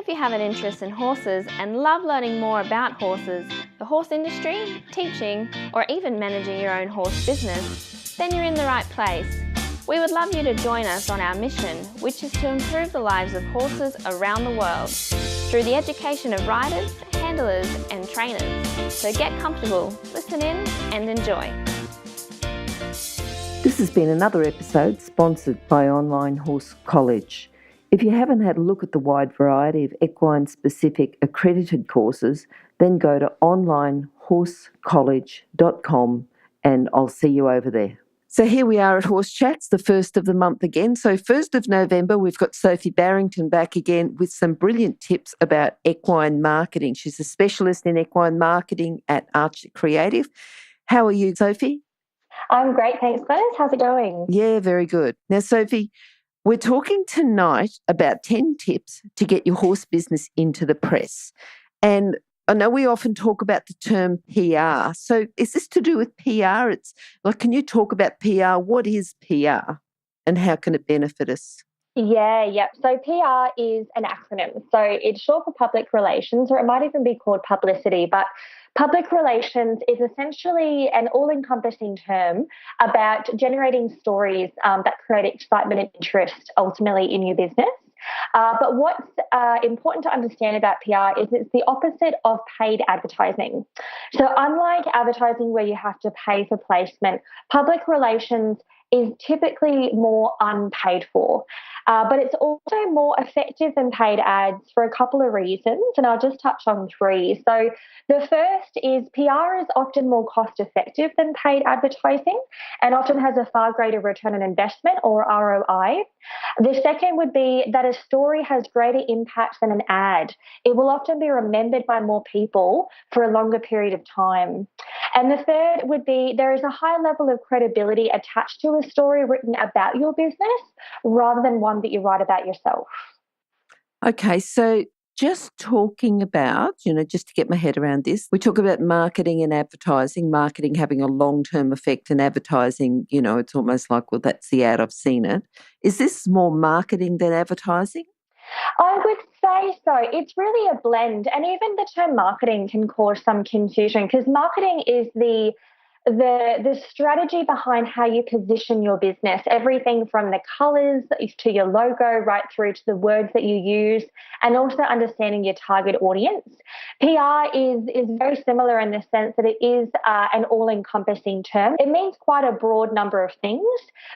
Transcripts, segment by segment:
If you have an interest in horses and love learning more about horses, the horse industry, teaching, or even managing your own horse business, then you're in the right place. We would love you to join us on our mission, which is to improve the lives of horses around the world through the education of riders, handlers, and trainers. So get comfortable, listen in, and enjoy. This has been another episode sponsored by Online Horse College. If you haven't had a look at the wide variety of equine-specific accredited courses, then go to onlinehorsecollege.com and I'll see you over there. So here we are at Horse Chats, the first of the month again. So 1st of November, we've got Sophie Barrington back again with some brilliant tips about equine marketing. She's a specialist in equine marketing at Archer Creative. How are you, Sophie? I'm great, thanks, Glenys. How's it going? Yeah, very good. Now, Sophie, we're talking tonight about 10 tips to get your horse business into the press. And I know we often talk about the term PR. So is this to do with PR? It's like, can you talk about PR? What is PR and how can it benefit us? Yeah. So PR is an acronym. So it's short for public relations, or it might even be called publicity. But public relations is essentially an all-encompassing term about generating stories that create excitement and interest ultimately in your business. But what's important to understand about PR is it's the opposite of paid advertising. So unlike advertising where you have to pay for placement, public relations is typically more unpaid for. But it's also more effective than paid ads for a couple of reasons, and I'll just touch on three. So the first is PR is often more cost effective than paid advertising and often has a far greater return on investment, or ROI. The second would be that a story has greater impact than an ad. It will often be remembered by more people for a longer period of time. And the third would be there is a high level of credibility attached to a story written about your business rather than one that you write about yourself. Okay, so just talking about, just to get my head around this, we talk about marketing and advertising, marketing having a long-term effect and advertising, it's almost like, well, that's the ad, I've seen it. Is this more marketing than advertising? I would say so. It's really a blend. And even the term marketing can cause some confusion because marketing is the strategy behind how you position your business, everything from the colours to your logo right through to the words that you use, and also understanding your target audience. PR is very similar in the sense that it is an all-encompassing term. It means quite a broad number of things,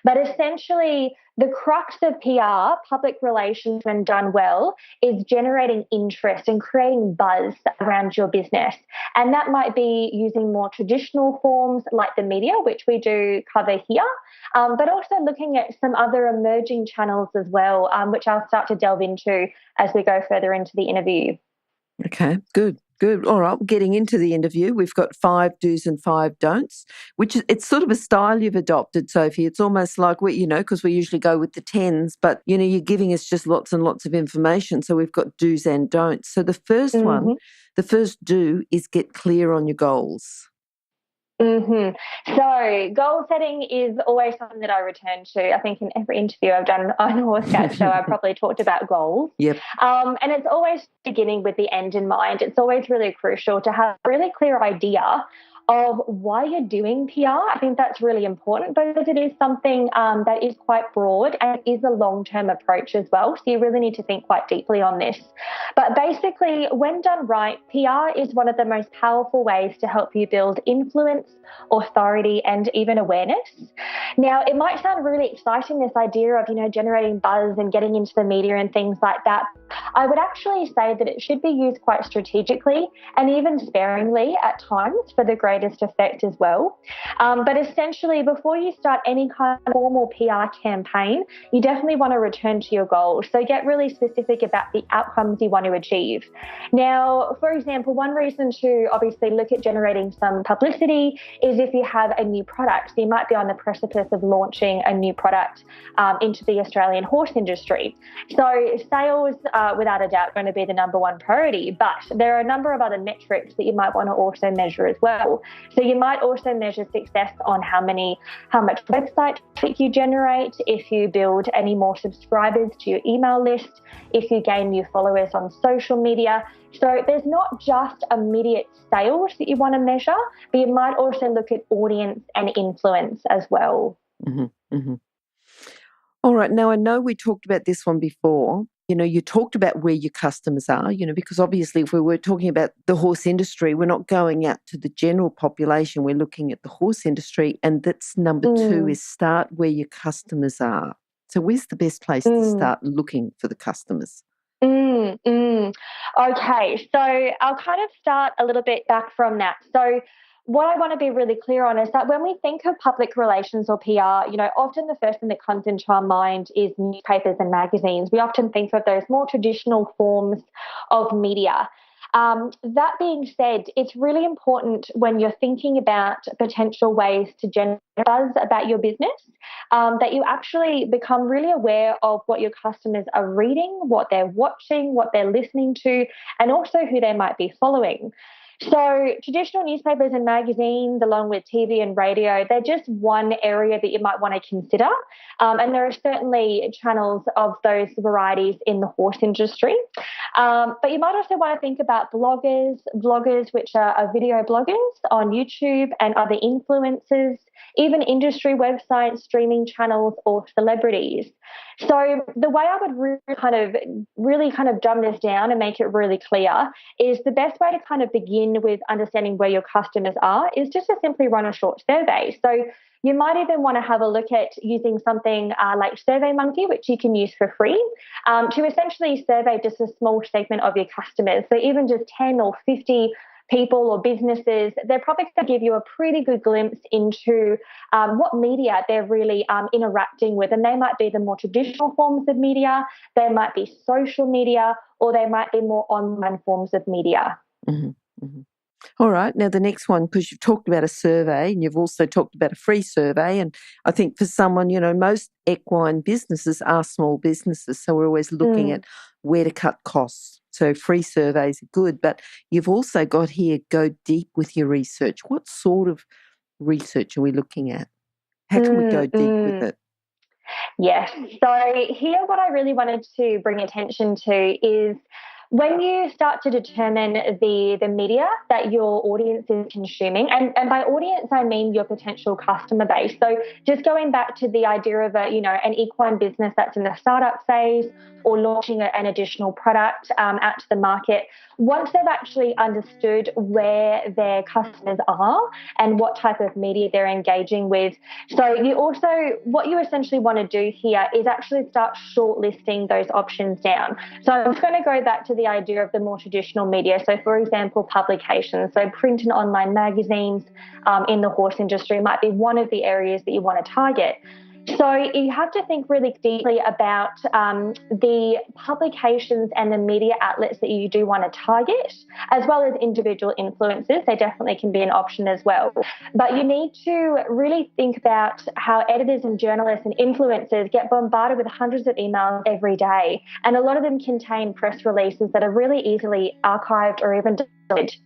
but essentially the crux of PR, public relations, when done well, is generating interest and creating buzz around your business. And that might be using more traditional forms like the media, which we do cover here, but also looking at some other emerging channels as well, which I'll start to delve into as we go further into the interview. Okay, good. All right, getting into the interview, we've got 5 do's and 5 don'ts, which it's sort of a style you've adopted, Sophie. It's almost like because we usually go with the 10s, but, you're giving us just lots and lots of information. So we've got do's and don'ts. So the first one, the first do is get clear on your goals. So goal setting is always something that I return to. I think in every interview I've done on a Horse Chat show, I've probably talked about goals. Yep. And it's always beginning with the end in mind. It's always really crucial to have a really clear idea of why you're doing PR. I think that's really important because it is something that is quite broad and is a long-term approach as well. So you really need to think quite deeply on this. But basically, when done right, PR is one of the most powerful ways to help you build influence, authority, and even awareness. Now, it might sound really exciting, this idea of, generating buzz and getting into the media and things like that. I would actually say that it should be used quite strategically and even sparingly at times for the greatest effect as well. But essentially, before you start any kind of formal PR campaign, you definitely want to return to your goals. So get really specific about the outcomes you want to achieve. Now, for example, one reason to obviously look at generating some publicity is if you have a new product. So you might be on the precipice of launching a new product into the Australian horse industry. So sales, without a doubt, going to be the number one priority, but there are a number of other metrics that you might want to also measure as well. So you might also measure success on how much website traffic you generate, if you build any more subscribers to your email list, if you gain new followers on social media. So there's not just immediate sales that you want to measure, but you might also look at audience and influence as well. Mm-hmm, mm-hmm. All right. Now, I know we talked about this one before. You talked about where your customers are, because obviously if we were talking about the horse industry, we're not going out to the general population. We're looking at the horse industry. And that's number two, is start where your customers are. So where's the best place to start looking for the customers? Okay, so I'll kind of start a little bit back from that. So what I want to be really clear on is that when we think of public relations or PR, often the first thing that comes into our mind is newspapers and magazines. We often think of those more traditional forms of media. That being said, it's really important when you're thinking about potential ways to generate buzz about your business, that you actually become really aware of what your customers are reading, what they're watching, what they're listening to, and also who they might be following. So traditional newspapers and magazines, along with TV and radio, they're just one area that you might want to consider. And there are certainly channels of those varieties in the horse industry. But you might also want to think about bloggers, which are video bloggers on YouTube, and other influencers, even industry websites, streaming channels, or celebrities. So the way I would really kind of dumb this down and make it really clear is the best way to kind of begin with understanding where your customers are is just to simply run a short survey. So you might even want to have a look at using something like SurveyMonkey, which you can use for free, to essentially survey just a small segment of your customers. So even just 10 or 50 people or businesses, they're probably going to give you a pretty good glimpse into what media they're really interacting with. And they might be the more traditional forms of media, they might be social media, or they might be more online forms of media. Mm-hmm, mm-hmm. All right. Now, the next one, because you've talked about a survey and you've also talked about a free survey. And I think for someone, most equine businesses are small businesses. So we're always looking at where to cut costs. So free surveys are good. But you've also got here, go deep with your research. What sort of research are we looking at? How can we go deep with it? Yes. So here what I really wanted to bring attention to is when you start to determine the media that your audience is consuming, and by audience I mean your potential customer base. So just going back to the idea of an equine business that's in the startup phase or launching an additional product out to the market, once they've actually understood where their customers are and what type of media they're engaging with. So what you essentially want to do here is actually start shortlisting those options down. So I'm just going to go back to the idea of the more traditional media. So for example, publications, so print and online magazines in the horse industry might be one of the areas that you want to target. So you have to think really deeply about the publications and the media outlets that you do want to target, as well as individual influencers. They definitely can be an option as well. But you need to really think about how editors and journalists and influencers get bombarded with hundreds of emails every day. And a lot of them contain press releases that are really easily archived or even deleted.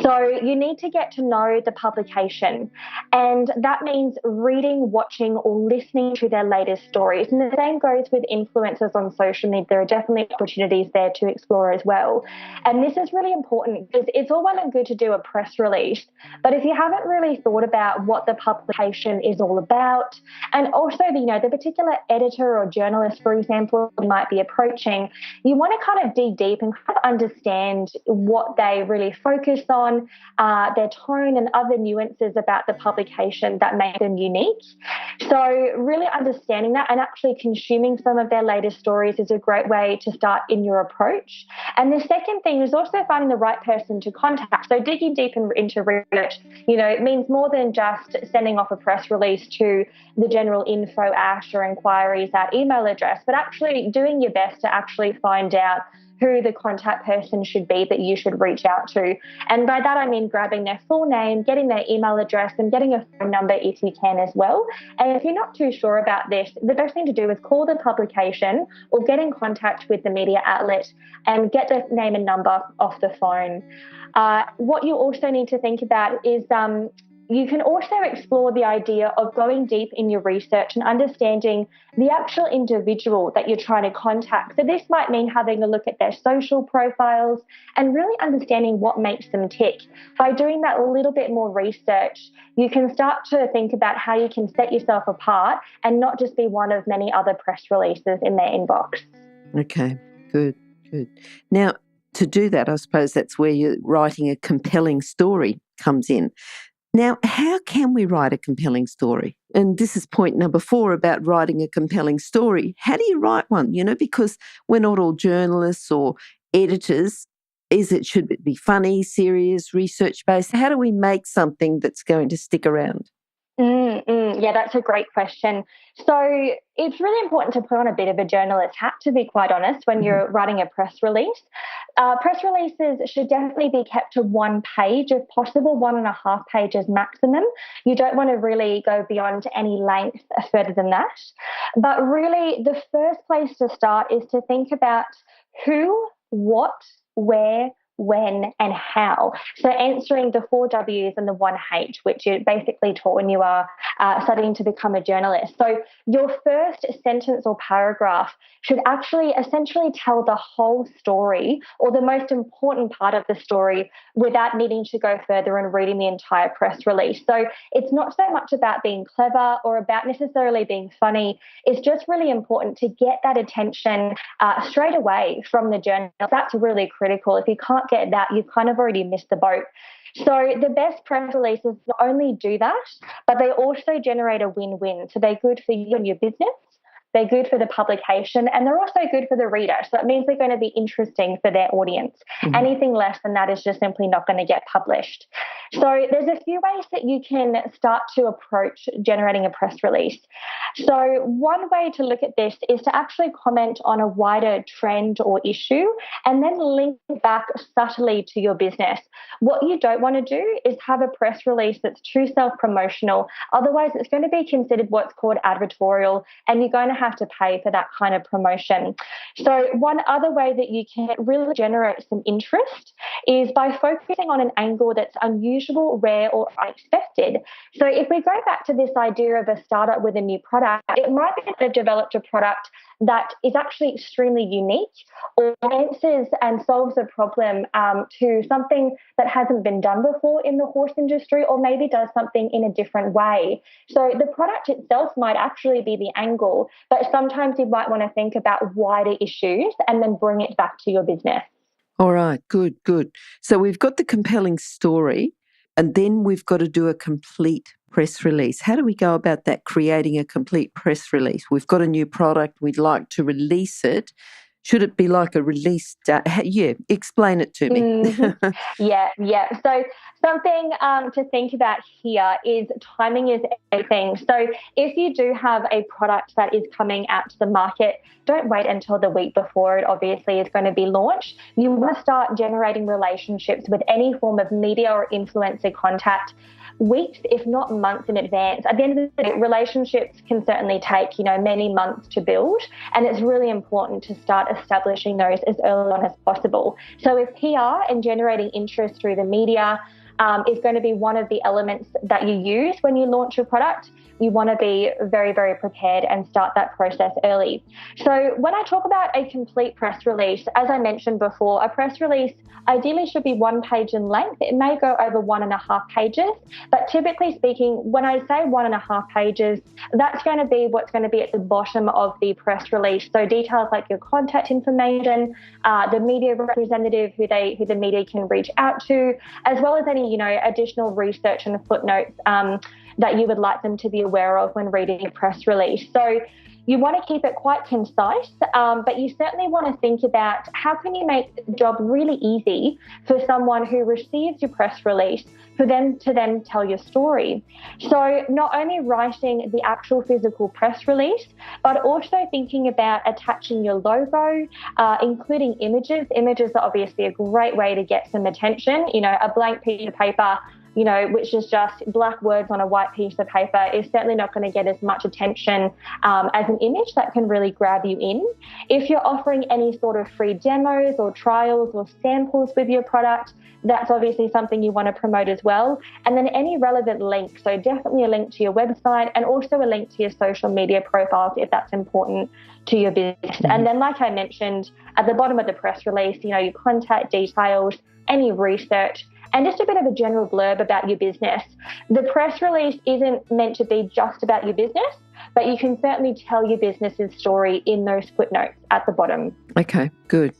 So you need to get to know the publication, and that means reading, watching, or listening to their latest stories. And the same goes with influencers on social media. There are definitely opportunities there to explore as well. And this is really important because it's all well and good to do a press release, but if you haven't really thought about what the publication is all about, and also the particular editor or journalist, for example, you might be approaching, you want to kind of dig deep and kind of understand what they really focus on, their tone and other nuances about the publication that make them unique. So really understanding that and actually consuming some of their latest stories is a great way to start in your approach. And the second thing is also finding the right person to contact. So digging deep into research, it means more than just sending off a press release to the general info @ or inquiries @ email address, but actually doing your best to actually find out who the contact person should be that you should reach out to. And by that, I mean grabbing their full name, getting their email address, and getting a phone number if you can as well. And if you're not too sure about this, the best thing to do is call the publication or get in contact with the media outlet and get the name and number off the phone. What you also need to think about is you can also explore the idea of going deep in your research and understanding the actual individual that you're trying to contact. So this might mean having a look at their social profiles and really understanding what makes them tick. By doing that little bit more research, you can start to think about how you can set yourself apart and not just be one of many other press releases in their inbox. Okay, good. Now, to do that, I suppose that's where you're writing a compelling story comes in. Now, how can we write a compelling story? And this is point number 4 about writing a compelling story. How do you write one? Because we're not all journalists or editors. Should it be funny, serious, research-based? How do we make something that's going to stick around? Yeah, that's a great question. So it's really important to put on a bit of a journalist hat, to be quite honest, when you're writing a press release. Press releases should definitely be kept to 1 page, if possible, 1.5 pages maximum. You don't want to really go beyond any length further than that. But really, the first place to start is to think about who, what, where, when, and how. So answering the 4 W's and the 1 H, which you basically taught when you are studying to become a journalist. So your first sentence or paragraph should actually essentially tell the whole story or the most important part of the story without needing to go further and reading the entire press release. So it's not so much about being clever or about necessarily being funny. It's just really important to get that attention straight away from the journalist. That's really critical. If you can't get that, you've kind of already missed the boat. So the best press releases not only do that, but they also generate a win-win. So they're good for you and your business, they're good for the publication, and they're also good for the reader. So it means they're going to be interesting for their audience. Anything less than that is just simply not going to get published. So there's a few ways that you can start to approach generating a press release. So one way to look at this is to actually comment on a wider trend or issue and then link back subtly to your business. What you don't want to do is have a press release that's too self-promotional. Otherwise, it's going to be considered what's called advertorial, and you're going to have to pay for that kind of promotion. So one other way that you can really generate some interest is by focusing on an angle that's unusual, rare, or unexpected. So if we go back to this idea of a startup with a new product, it might be that they've developed a product that is actually extremely unique or answers and solves a problem to something that hasn't been done before in the horse industry, or maybe does something in a different way. So the product itself might actually be the angle, but sometimes you might want to think about wider issues and then bring it back to your business. All right, good. So we've got the compelling story, and then we've got to do a complete press release. How do we go about that, creating a complete press release? We've got a new product, we'd like to release it. Should it be like a release? Explain it to me. Yeah. So something to think about here is timing is everything. So if you do have a product that is coming out to the market, don't wait until the week before it obviously is going to be launched. You want to start generating relationships with any form of media or influencer contact weeks, if not months in advance. At the end of the day, relationships can certainly take, many months to build, and it's really important to start establishing those as early on as possible. So if PR and generating interest through the media is going to be one of the elements that you use when you launch your product, you want to be very, very prepared and start that process early. So when I talk about a complete press release, as I mentioned before, a press release ideally should be 1 page in length. It may go over 1.5 pages, but typically speaking, when I say 1.5 pages, that's going to be what's going to be at the bottom of the press release. So details like your contact information, the media representative who the media can reach out to, as well as any, additional research and footnotes that you would like them to be aware of when reading a press release. So you want to keep it quite concise, but you certainly want to think about how can you make the job really easy for someone who receives your press release for them to then tell your story. So not only writing the actual physical press release, but also thinking about attaching your logo, including images. Images are obviously a great way to get some attention. You know, a blank piece of paper, you know, which is just black words on a white piece of paper, is certainly not going to get as much attention as an image that can really grab you in. If you're offering any sort of free demos or trials or samples with your product, that's obviously something you want to promote as well. And then any relevant links, so definitely a link to your website and also a link to your social media profiles if that's important to your business. And then, like I mentioned, at the bottom of the press release, you know, your contact details, any research, and just a bit of a general blurb about your business. The press release isn't meant to be just about your business, but you can certainly tell your business's story in those footnotes at the bottom. Okay, good.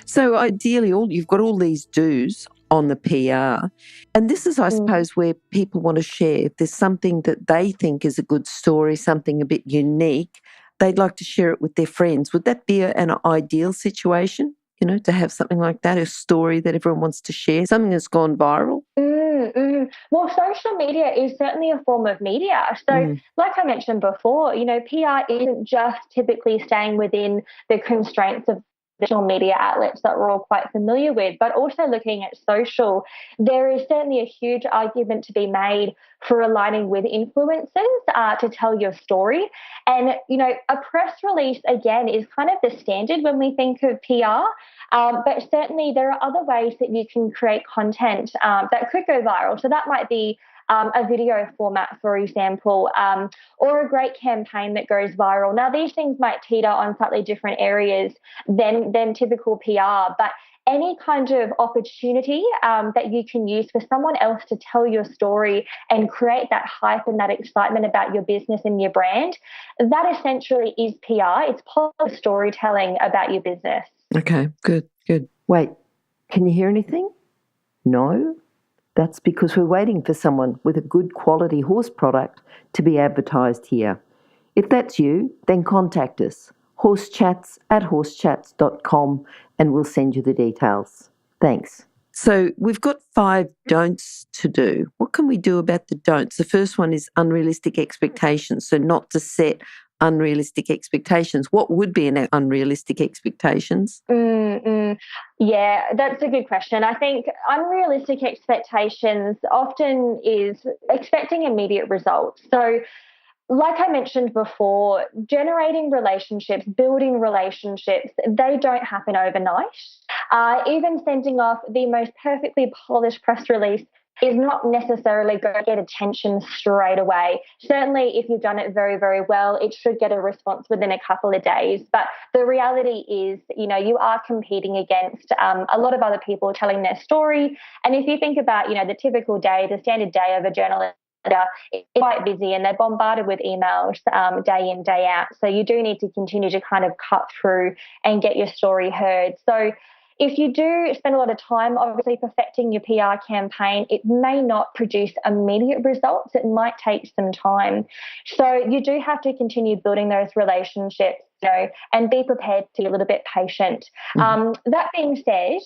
So ideally, you've got all these do's on the PR. And this is, I suppose, where people want to share. If there's something that they think is a good story, something a bit unique, they'd like to share it with their friends. Would that be an ideal situation? You know, to have something like that, a story that everyone wants to share, something that's gone viral? Well, social media is certainly a form of media. So like I mentioned before, you know, PR isn't just typically staying within the constraints of traditional media outlets that we're all quite familiar with, but also looking at social. There is certainly a huge argument to be made for aligning with influencers to tell your story. And, you know, a press release, again, is kind of the standard when we think of PR. But certainly there are other ways that you can create content that could go viral. So that might be a video format, for example, or a great campaign that goes viral. Now, these things might teeter on slightly different areas than typical PR, but any kind of opportunity that you can use for someone else to tell your story and create that hype and that excitement about your business and your brand, that essentially is PR. It's positive storytelling about your business. Okay, good. Wait, can you hear anything? No? That's because we're waiting for someone with a good quality horse product to be advertised here. If that's you, then contact us, horsechats@horsechats.com, and we'll send you the details. Thanks. So we've got 5 don'ts to do. What can we do about the don'ts? The first one is unrealistic expectations, so not to set unrealistic expectations. What would be an unrealistic expectations? Yeah, that's a good question. I think unrealistic expectations often is expecting immediate results. So like I mentioned before, generating relationships, building relationships, they don't happen overnight. Even sending off the most perfectly polished press release is not necessarily going to get attention straight away. Certainly, if you've done it very, very well, it should get a response within a couple of days. But the reality is, you know, you are competing against a lot of other people telling their story. And if you think about, you know, the typical day, the standard day of a journalist, it's quite busy and they're bombarded with emails day in, day out. So you do need to continue to kind of cut through and get your story heard. So if you do spend a lot of time, obviously, perfecting your PR campaign, it may not produce immediate results. It might take some time. So you do have to continue building those relationships, you know, and be prepared to be a little bit patient. That being said,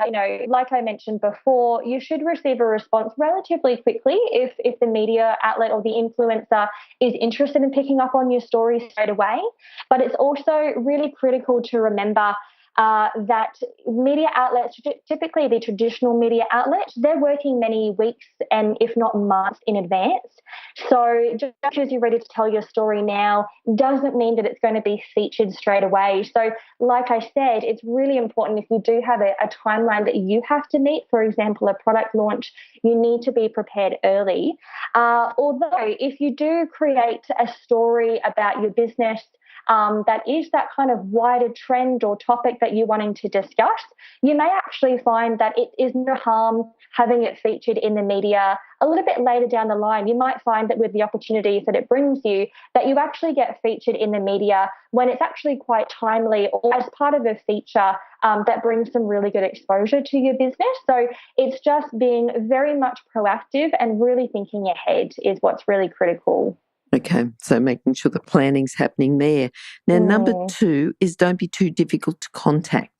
you know, like I mentioned before, you should receive a response relatively quickly if the media outlet or the influencer is interested in picking up on your story straight away. But it's also really critical to remember that media outlets, typically the traditional media outlets, they're working many weeks and if not months in advance. So just because you're ready to tell your story now doesn't mean that it's going to be featured straight away. So like I said, it's really important if you do have a timeline that you have to meet, for example, a product launch, you need to be prepared early. Although if you do create a story about your business that is that kind of wider trend or topic that you're wanting to discuss, you may actually find that it is no harm having it featured in the media a little bit later down the line. You might find that with the opportunities that it brings you, that you actually get featured in the media when it's actually quite timely or as part of a feature that brings some really good exposure to your business. So it's just being very much proactive and really thinking ahead is what's really critical. Okay, so making sure the planning's happening there. Now, number 2 is don't be too difficult to contact.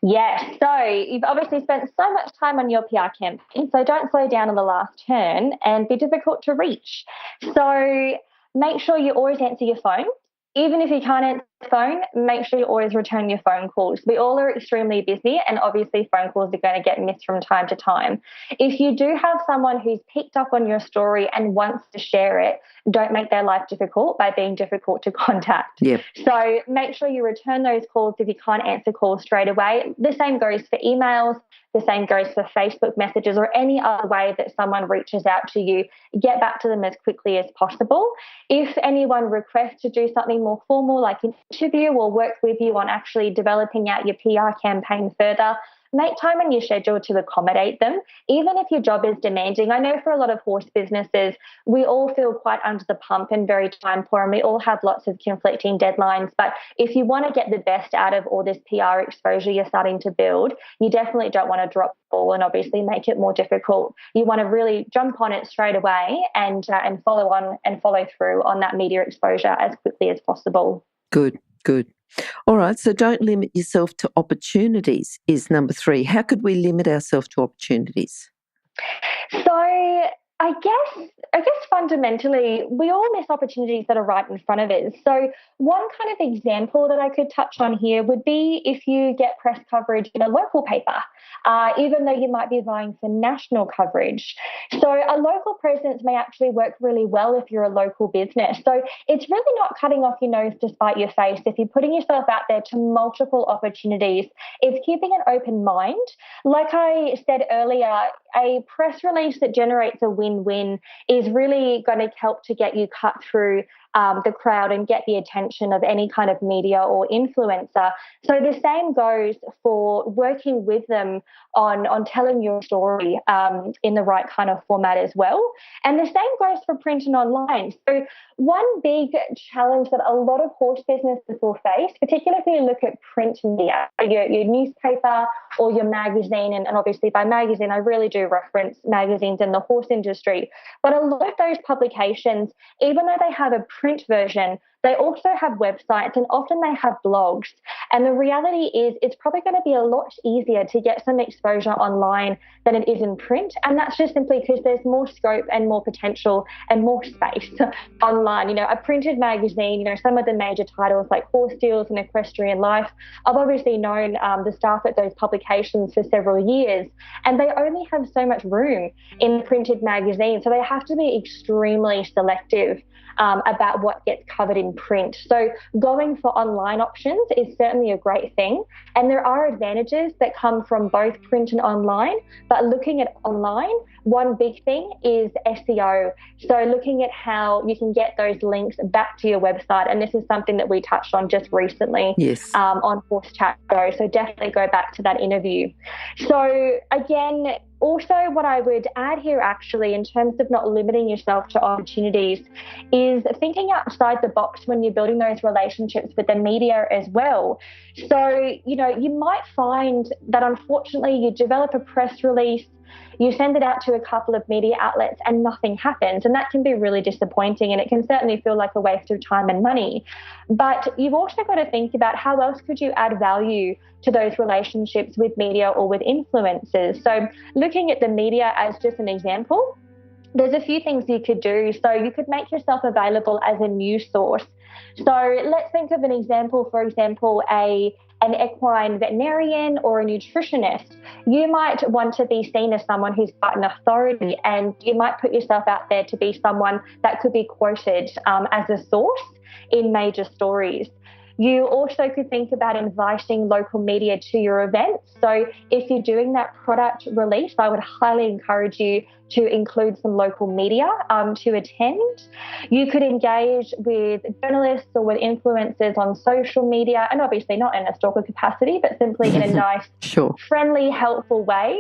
Yes. So you've obviously spent so much time on your PR campaign, so don't slow down on the last turn and be difficult to reach. So make sure you always answer your phone. Even if you can't answer the phone, make sure you always return your phone calls. We all are extremely busy, and obviously phone calls are going to get missed from time to time. If you do have someone who's picked up on your story and wants to share it, don't make their life difficult by being difficult to contact. Yep. So make sure you return those calls if you can't answer calls straight away. The same goes for emails. The same goes for Facebook messages or any other way that someone reaches out to you. Get back to them as quickly as possible. If anyone requests to do something more formal, like an interview or work with you on actually developing out your PR campaign further, make time in your schedule to accommodate them, even if your job is demanding. I know for a lot of horse businesses, we all feel quite under the pump and very time poor, and we all have lots of conflicting deadlines. But if you want to get the best out of all this PR exposure you're starting to build, you definitely don't want to drop the ball and obviously make it more difficult. You want to really jump on it straight away and follow on and follow through on that media exposure as quickly as possible. Good. All right, so don't limit yourself to opportunities is number 3. How could we limit ourselves to opportunities? So I guess fundamentally we all miss opportunities that are right in front of us. So one kind of example that I could touch on here would be if you get press coverage in a local paper, even though you might be vying for national coverage. So a local presence may actually work really well if you're a local business. So it's really not cutting off your nose to spite your face. If you're putting yourself out there to multiple opportunities, it's keeping an open mind. Like I said earlier, a press release that generates a win-win is really going to help to get you cut through the crowd and get the attention of any kind of media or influencer. So the same goes for working with them on telling your story in the right kind of format as well. And the same goes for print and online. So one big challenge that a lot of horse businesses will face, particularly if you look at print media, your newspaper or your magazine, and obviously by magazine, I really do reference magazines in the horse industry, but a lot of those publications, even though they have a print version, they also have websites and often they have blogs. And the reality is it's probably going to be a lot easier to get some exposure online than it is in print. And that's just simply because there's more scope and more potential and more space online. You know, a printed magazine, you know, some of the major titles like Horse Deals and Equestrian Life, I've obviously known the staff at those publications for several years, and they only have so much room in the printed magazine. So they have to be extremely selective about what gets covered in print. So going for online options is certainly a great thing. And there are advantages that come from both print and online. But looking at online, one big thing is SEO. So looking at how you can get those links back to your website. And this is something that we touched on just recently on Horse Chat Show. So definitely go back to that interview. So again, also what I would add here actually in terms of not limiting yourself to opportunities is thinking outside the box when you're building those relationships with the media as well. So, you know, you might find that unfortunately you develop a press release, you send it out to a couple of media outlets and nothing happens. And that can be really disappointing, and it can certainly feel like a waste of time and money. But you've also got to think about how else could you add value to those relationships with media or with influencers. So looking at the media as just an example, there's a few things you could do. So you could make yourself available as a news source. So let's think of an example, for example, an equine veterinarian or a nutritionist. You might want to be seen as someone who's quite an authority, and you might put yourself out there to be someone that could be quoted as a source in major stories. You also could think about inviting local media to your events. So if you're doing that product release, I would highly encourage you to include some local media to attend. You could engage with journalists or with influencers on social media, and obviously not in a stalker capacity, but simply in a nice, friendly, helpful way,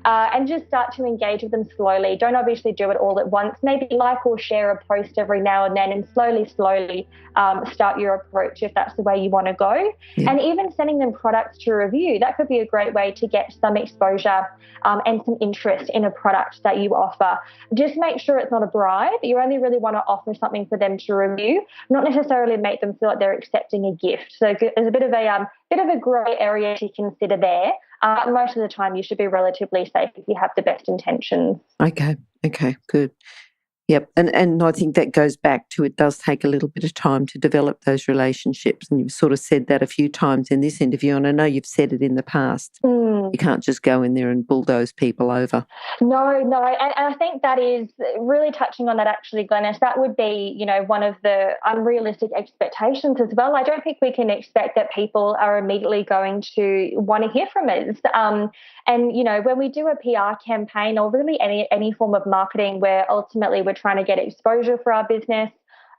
and just start to engage with them slowly. Don't obviously do it all at once. Maybe like or share a post every now and then, and slowly start your approach if that's the way you want to go. Yeah. And even sending them products to review, that could be a great way to get some exposure and some interest in a product that you offer, just make sure it's not a bribe. You only really want to offer something for them to review, not necessarily make them feel like they're accepting a gift. So there's a bit of a grey area to consider there. Most of the time you should be relatively safe if you have the best intentions. Okay, good. Yep, and I think that goes back to it does take a little bit of time to develop those relationships, and you've sort of said that a few times in this interview, and I know you've said it in the past. You can't just go in there and bulldoze people over. No, and I think that is really touching on that actually, Glenys. That would be, one of the unrealistic expectations as well. I don't think we can expect that people are immediately going to want to hear from us. And, when we do a PR campaign or really any form of marketing where ultimately we're trying to get exposure for our business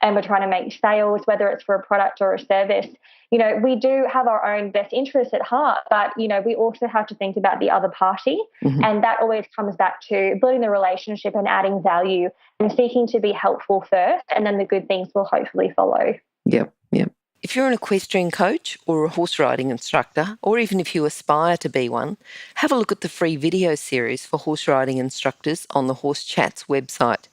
and we're trying to make sales, whether it's for a product or a service, we do have our own best interests at heart, but, we also have to think about the other party. And that always comes back to building the relationship and adding value and seeking to be helpful first, and then the good things will hopefully follow. Yep. If you're an equestrian coach or a horse riding instructor, or even if you aspire to be one, have a look at the free video series for horse riding instructors on the Horse Chats website.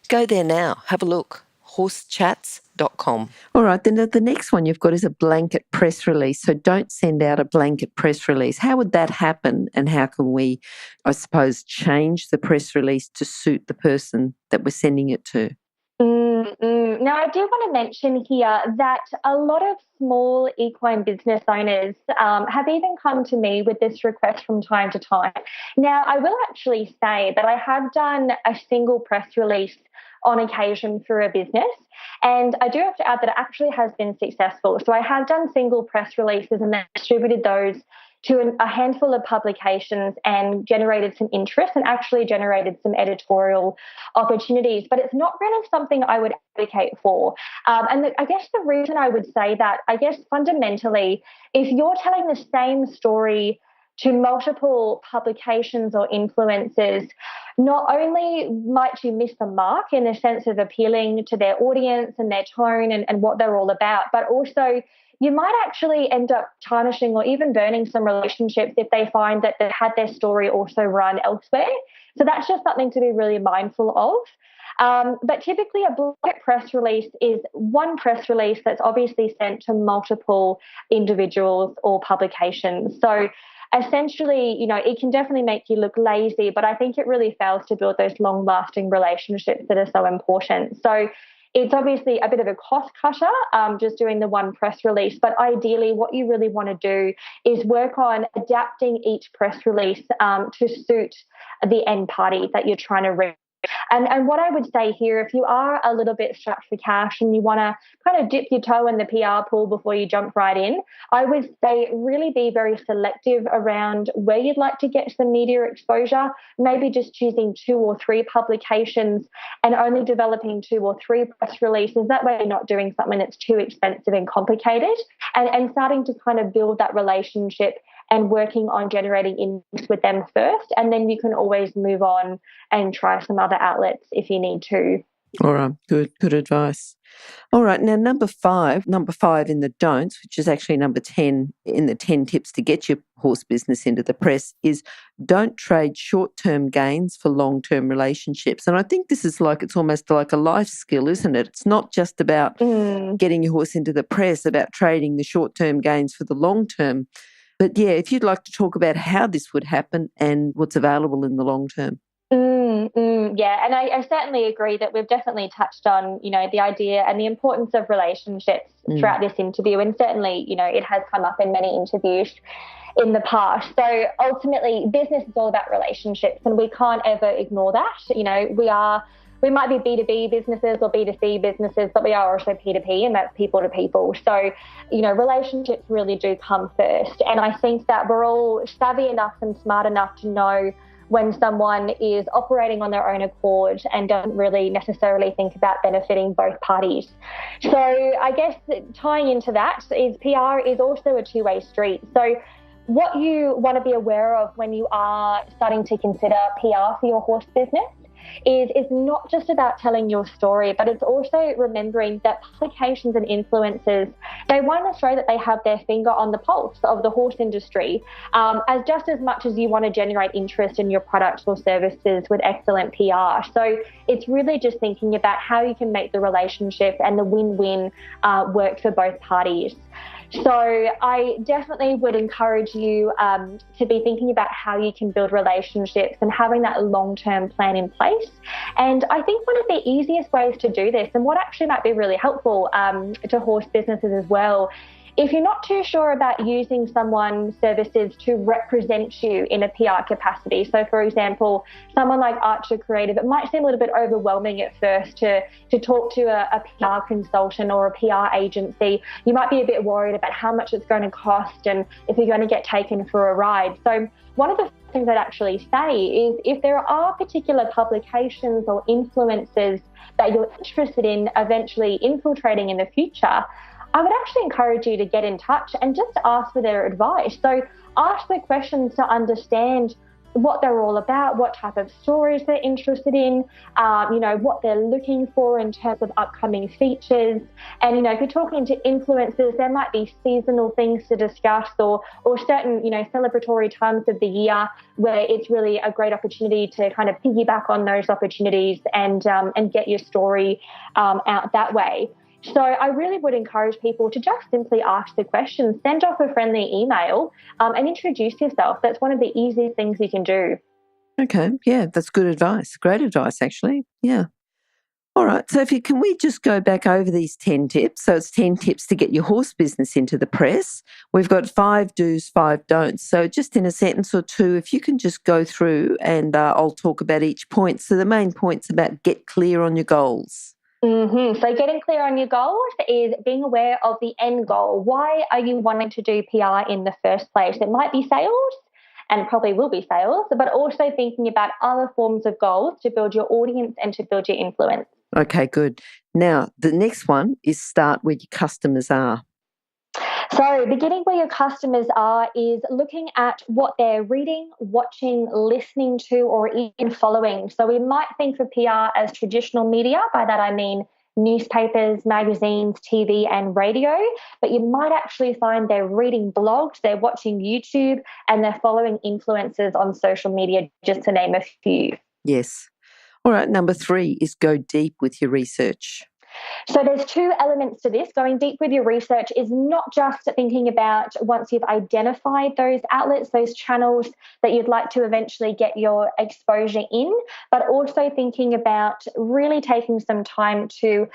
Go there now, have a look, horsechats.com. All right, then the next one you've got is a blanket press release. So don't send out a blanket press release. How would that happen, and how can we, I suppose, change the press release to suit the person that we're sending it to? Now, I do want to mention here that a lot of small equine business owners have even come to me with this request from time to time. Now, I will actually say that I have done a single press release on occasion for a business, and I do have to add that it actually has been successful. So I have done single press releases and then distributed those to a handful of publications and generated some interest and actually generated some editorial opportunities. But it's not really something I would advocate for. I guess the reason I would say that, fundamentally, if you're telling the same story to multiple publications or influencers, not only might you miss the mark in the sense of appealing to their audience and their tone and what they're all about, but also you might actually end up tarnishing or even burning some relationships if they find that they've had their story also run elsewhere. So that's just something to be really mindful of. But typically a blanket press release is one press release that's obviously sent to multiple individuals or publications. So essentially, it can definitely make you look lazy, but I think it really fails to build those long-lasting relationships that are so important. So it's obviously a bit of a cost cutter, just doing the one press release. But ideally, what you really want to do is work on adapting each press release to suit the end party that you're trying to reach. And what I would say here, if you are a little bit strapped for cash and you want to kind of dip your toe in the PR pool before you jump right in, I would say really be very selective around where you'd like to get some media exposure, maybe just choosing 2 or 3 publications and only developing 2 or 3 press releases. That way you're not doing something that's too expensive and complicated, and starting to kind of build that relationship and working on generating interest with them first. And then you can always move on and try some other outlets if you need to. All right, good advice. All right, now number five in the don'ts, which is actually number 10 in the 10 tips to get your horse business into the press, is don't trade short-term gains for long-term relationships. And I think this is it's almost like a life skill, isn't it? It's not just about getting your horse into the press, about trading the short-term gains for the long-term. But yeah, if you'd like to talk about how this would happen and what's available in the long term. Yeah, and I certainly agree that we've definitely touched on, the idea and the importance of relationships throughout this interview. And certainly, it has come up in many interviews in the past. So ultimately, business is all about relationships, and we can't ever ignore that. We might be B2B businesses or B2C businesses, but we are also P2P, and that's people to people. So, relationships really do come first. And I think that we're all savvy enough and smart enough to know when someone is operating on their own accord and doesn't really necessarily think about benefiting both parties. So I guess tying into that is PR is also a two-way street. So what you want to be aware of when you are starting to consider PR for your horse business is not just about telling your story, but it's also remembering that publications and influencers, they want to show that they have their finger on the pulse of the horse industry, as just as much as you want to generate interest in your products or services with excellent PR. So it's really just thinking about how you can make the relationship and the win-win work for both parties. So I definitely would encourage you to be thinking about how you can build relationships and having that long-term plan in place. And I think one of the easiest ways to do this, and what actually might be really helpful to horse businesses as well, if you're not too sure about using someone's services to represent you in a PR capacity, so for example, someone like Archer Creative, it might seem a little bit overwhelming at first to talk to a PR consultant or a PR agency. You might be a bit worried about how much it's going to cost and if you're going to get taken for a ride. So one of the things I'd actually say is if there are particular publications or influencers that you're interested in eventually infiltrating in the future, I would actually encourage you to get in touch and just ask for their advice. So ask the questions to understand what they're all about, what type of stories they're interested in, what they're looking for in terms of upcoming features. And, if you're talking to influencers, there might be seasonal things to discuss or certain, celebratory times of the year where it's really a great opportunity to kind of piggyback on those opportunities and get your story out that way. So I really would encourage people to just simply ask the questions, send off a friendly email and introduce yourself. That's one of the easiest things you can do. Okay, yeah, that's good advice. Great advice, actually. Yeah. All right, Sophie, can we just go back over these 10 tips? So it's 10 tips to get your horse business into the press. We've got 5 do's, 5 don'ts. So just in a sentence or two, if you can just go through and I'll talk about each point. So the main point's about get clear on your goals. Mm-hmm. So getting clear on your goals is being aware of the end goal. Why are you wanting to do PR in the first place? It might be sales, and probably will be sales, but also thinking about other forms of goals to build your audience and to build your influence. Okay, good. Now, the next one is start where your customers are. So beginning where your customers are is looking at what they're reading, watching, listening to, or even following. So we might think of PR as traditional media. By that I mean newspapers, magazines, TV, and radio. But you might actually find they're reading blogs, they're watching YouTube, and they're following influencers on social media, just to name a few. Yes. All right, number 3 is go deep with your research. So there's 2 elements to this. Going deep with your research is not just thinking about once you've identified those outlets, those channels that you'd like to eventually get your exposure in, but also thinking about really taking some time to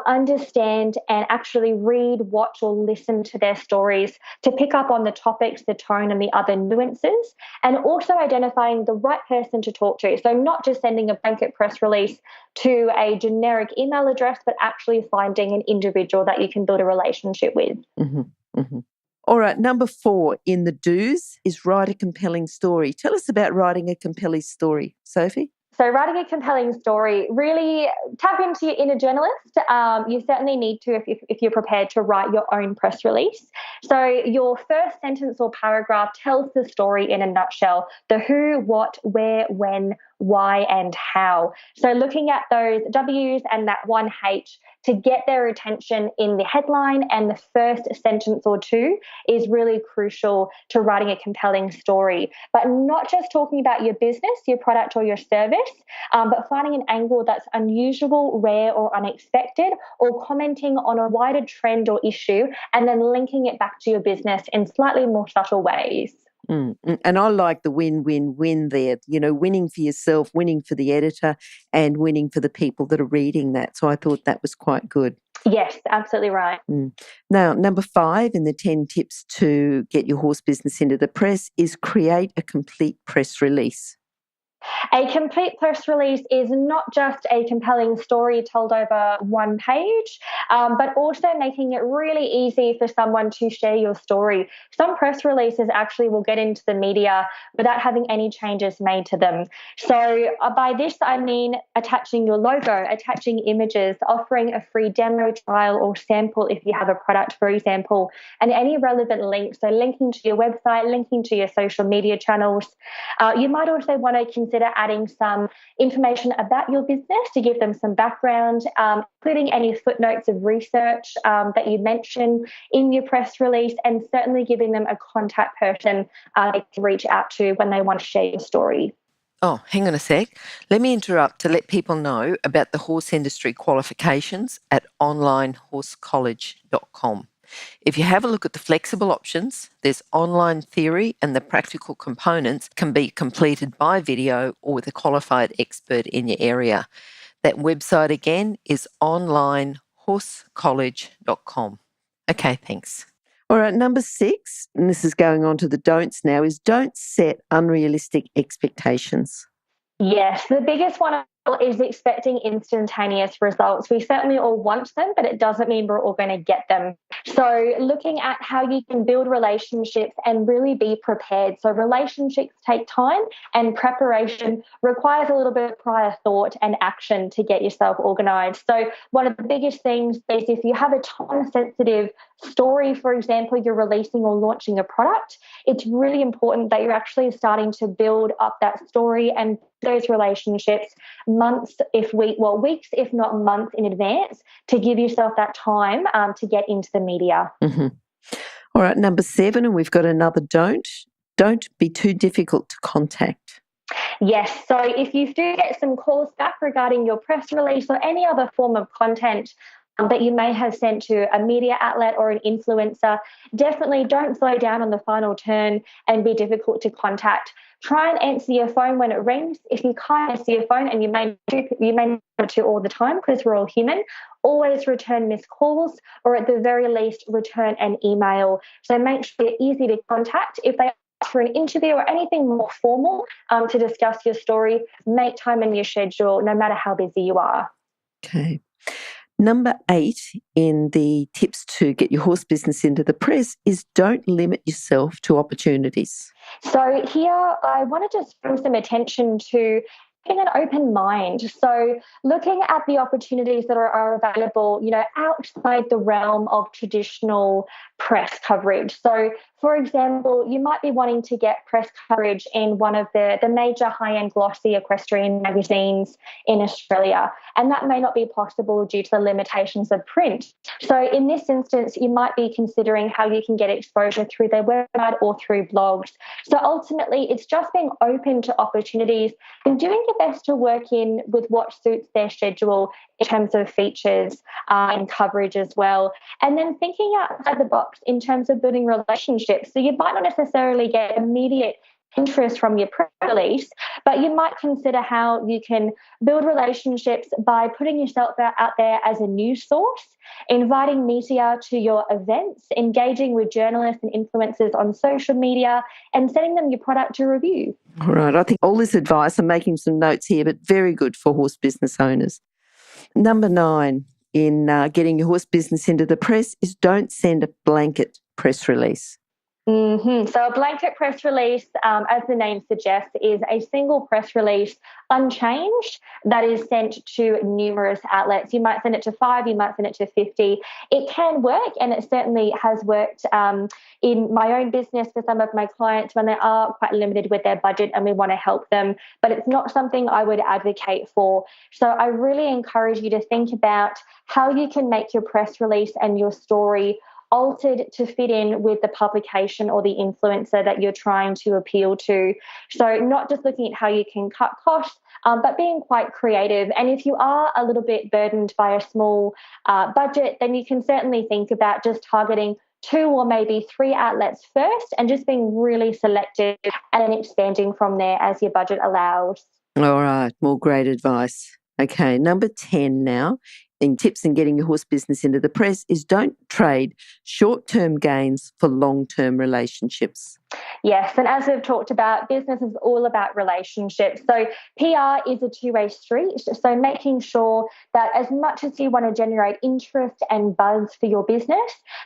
understand and actually read, watch, or listen to their stories to pick up on the topics, the tone, and the other nuances, and also identifying the right person to talk to. So not just sending a blanket press release to a generic email address, but actually finding an individual that you can build a relationship with. Mm-hmm, mm-hmm. All right, number 4 in the do's is write a compelling story. Tell us about writing a compelling story, Sophie. So writing a compelling story, really tap into your inner journalist. You certainly need to if you're prepared to write your own press release. So your first sentence or paragraph tells the story in a nutshell: the who, what, where, when, why, and how. So looking at those W's and that one H to get their attention in the headline and the first sentence or two is really crucial to writing a compelling story. But not just talking about your business, your product, or your service, but finding an angle that's unusual, rare, or unexpected, or commenting on a wider trend or issue, and then linking it back to your business in slightly more subtle ways. And I like the win-win-win there, winning for yourself, winning for the editor, and winning for the people that are reading that. So I thought that was quite good. Yes, absolutely right. Now, number 5 in the 10 tips to get your horse business into the press is create a complete press release. A complete press release is not just a compelling story told over one page, but also making it really easy for someone to share your story. Some press releases actually will get into the media without having any changes made to them. So by this, I mean attaching your logo, attaching images, offering a free demo, trial, or sample if you have a product, for example, and any relevant links. So linking to your website, linking to your social media channels. You might also want to consider consider adding some information about your business to give them some background, including any footnotes of research that you mention in your press release, and certainly giving them a contact person they can reach out to when they want to share your story. Oh, hang on a sec. Let me interrupt to let people know about the horse industry qualifications at onlinehorsecollege.com. If you have a look at the flexible options, there's online theory and the practical components can be completed by video or with a qualified expert in your area. That website again is onlinehorsecollege.com. Okay, thanks. All right, number 6, and this is going on to the don'ts now, is don't set unrealistic expectations. Yes, the biggest one is expecting instantaneous results. We certainly all want them, but it doesn't mean we're all going to get them. So looking at how you can build relationships and really be prepared. So relationships take time, and preparation requires a little bit of prior thought and action to get yourself organised. So one of the biggest things is if you have a time-sensitive story, for example, you're releasing or launching a product, it's really important that you're actually starting to build up that story and those relationships weeks, if not months in advance, to give yourself that time to get into the media. Mm-hmm. All right, number 7, and we've got another don't. Don't be too difficult to contact. Yes, so if you do get some calls back regarding your press release or any other form of content that you may have sent to a media outlet or an influencer, definitely don't slow down on the final turn and be difficult to contact. Try and answer your phone when it rings. If you can't answer your phone, and you may not to all the time because we're all human, always return missed calls, or at the very least return an email. So make sure you're easy to contact. If they ask for an interview or anything more formal to discuss your story, make time in your schedule no matter how busy you are. Okay. Number 8 in the tips to get your horse business into the press is don't limit yourself to opportunities. So here I want to just bring some attention to having an open mind. So looking at the opportunities that are available, outside the realm of traditional press coverage. So for example, you might be wanting to get press coverage in one of the major high-end glossy equestrian magazines in Australia, and that may not be possible due to the limitations of print. So in this instance, you might be considering how you can get exposure through their website or through blogs. So ultimately, it's just being open to opportunities and doing your best to work in with what suits their schedule in terms of features and coverage as well. And then thinking outside the box in terms of building relationships. So you might not necessarily get immediate interest from your press release, but you might consider how you can build relationships by putting yourself out there as a news source, inviting media to your events, engaging with journalists and influencers on social media, and sending them your product to review. All right. I think all this advice, I'm making some notes here, but very good for horse business owners. Number 9 in getting your horse business into the press is don't send a blanket press release. Mm-hmm. So a blanket press release, as the name suggests, is a single press release, unchanged, that is sent to numerous outlets. You might send it to 5, you might send it to 50. It can work, and it certainly has worked in my own business for some of my clients when they are quite limited with their budget and we want to help them, but it's not something I would advocate for. So I really encourage you to think about how you can make your press release and your story altered to fit in with the publication or the influencer that you're trying to appeal to. So not just looking at how you can cut costs, but being quite creative. And if you are a little bit burdened by a small budget, then you can certainly think about just targeting 2 or maybe 3 outlets first and just being really selective and then expanding from there as your budget allows. All right, more great advice. Okay, number 10 now in tips in getting your horse business into the press is don't trade short-term gains for long-term relationships. Yes, and as we've talked about, business is all about relationships. So PR is a two-way street. So making sure that as much as you want to generate interest and buzz for your business,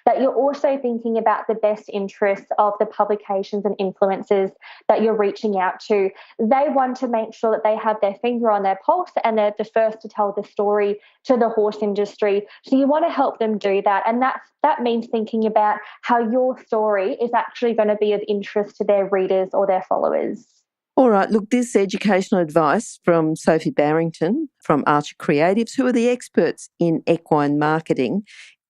that you're also thinking about the best interests of the publications and influencers that you're reaching out to. They want to make sure that they have their finger on their pulse and they're the first to tell the story to the horse industry. So you want to help them do that. And that means thinking about how your story is actually going to be of interest to their readers or their followers. All right, look, this educational advice from Sophie Barrington from Archer Creatives, who are the experts in equine marketing.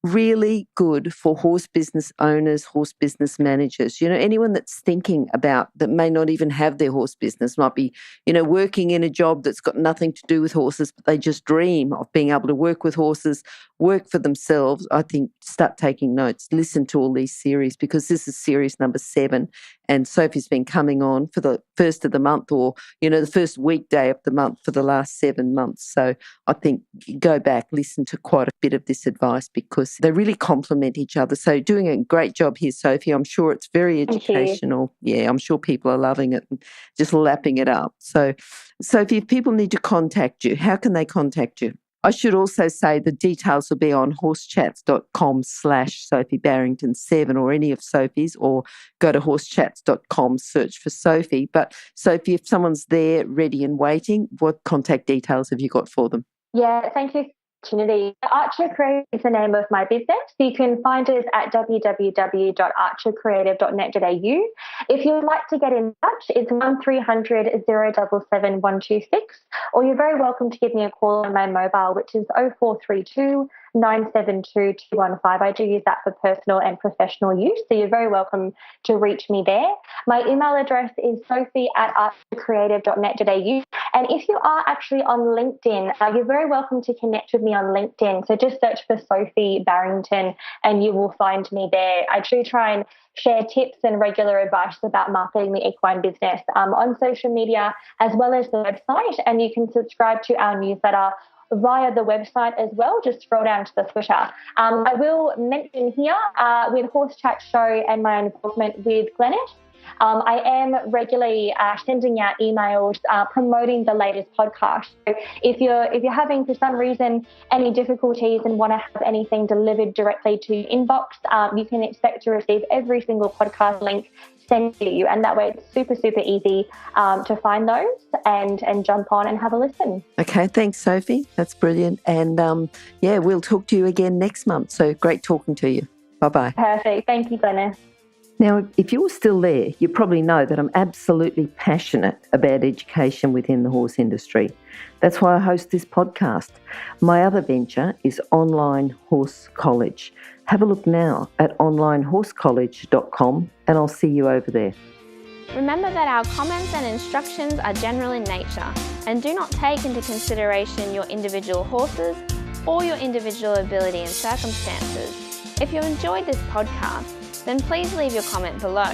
Really good for horse business owners, horse business managers. Anyone that's thinking about that may not even have their horse business, might be, working in a job that's got nothing to do with horses, but they just dream of being able to work with horses, work for themselves. I think start taking notes, listen to all these series, because this is series number 7. And Sophie's been coming on for the first of the month, or, the first weekday of the month for the last 7 months. So I think go back, listen to quite a bit of this advice, because they really complement each other. So doing a great job here, Sophie. I'm sure it's very educational. Yeah, I'm sure people are loving it and just lapping it up. So, Sophie, if people need to contact you, how can they contact you? I should also say the details will be on horsechats.com/Sophie Barrington 7, or any of Sophie's, or go to horsechats.com, search for Sophie. But Sophie, if someone's there ready and waiting, what contact details have you got for them? Yeah, thank you for the opportunity. Archer Creative is the name of my business. You can find us at www.archercreative.net.au. If you'd like to get in touch, it's 1300 077 126, or you're very welcome to give me a call on my mobile, which is 0432 972 215. I do use that for personal and professional use, so you're very welcome to reach me there. My email address is sophie@archercreative.net.au. And if you are actually on LinkedIn, you're very welcome to connect with me on LinkedIn. So just search for Sophie Barrington and you will find me there. I do try and share tips and regular advice about marketing the equine business on social media as well as the website. And you can subscribe to our newsletter via the website as well. Just scroll down to the footer. I will mention here with Horse Chat Show and my involvement with Glenys, I am regularly sending out emails promoting the latest podcast. So if you're having, for some reason, any difficulties and want to have anything delivered directly to your inbox, you can expect to receive every single podcast link sent to you, and that way it's super, super easy to find those and jump on and have a listen. Okay, thanks, Sophie. That's brilliant. And we'll talk to you again next month. So great talking to you. Bye-bye. Perfect. Thank you, Glenys. Now, if you're still there, you probably know that I'm absolutely passionate about education within the horse industry. That's why I host this podcast. My other venture is Online Horse College. Have a look now at onlinehorsecollege.com and I'll see you over there. Remember that our comments and instructions are general in nature and do not take into consideration your individual horses or your individual ability and circumstances. If you enjoyed this podcast, then please leave your comment below.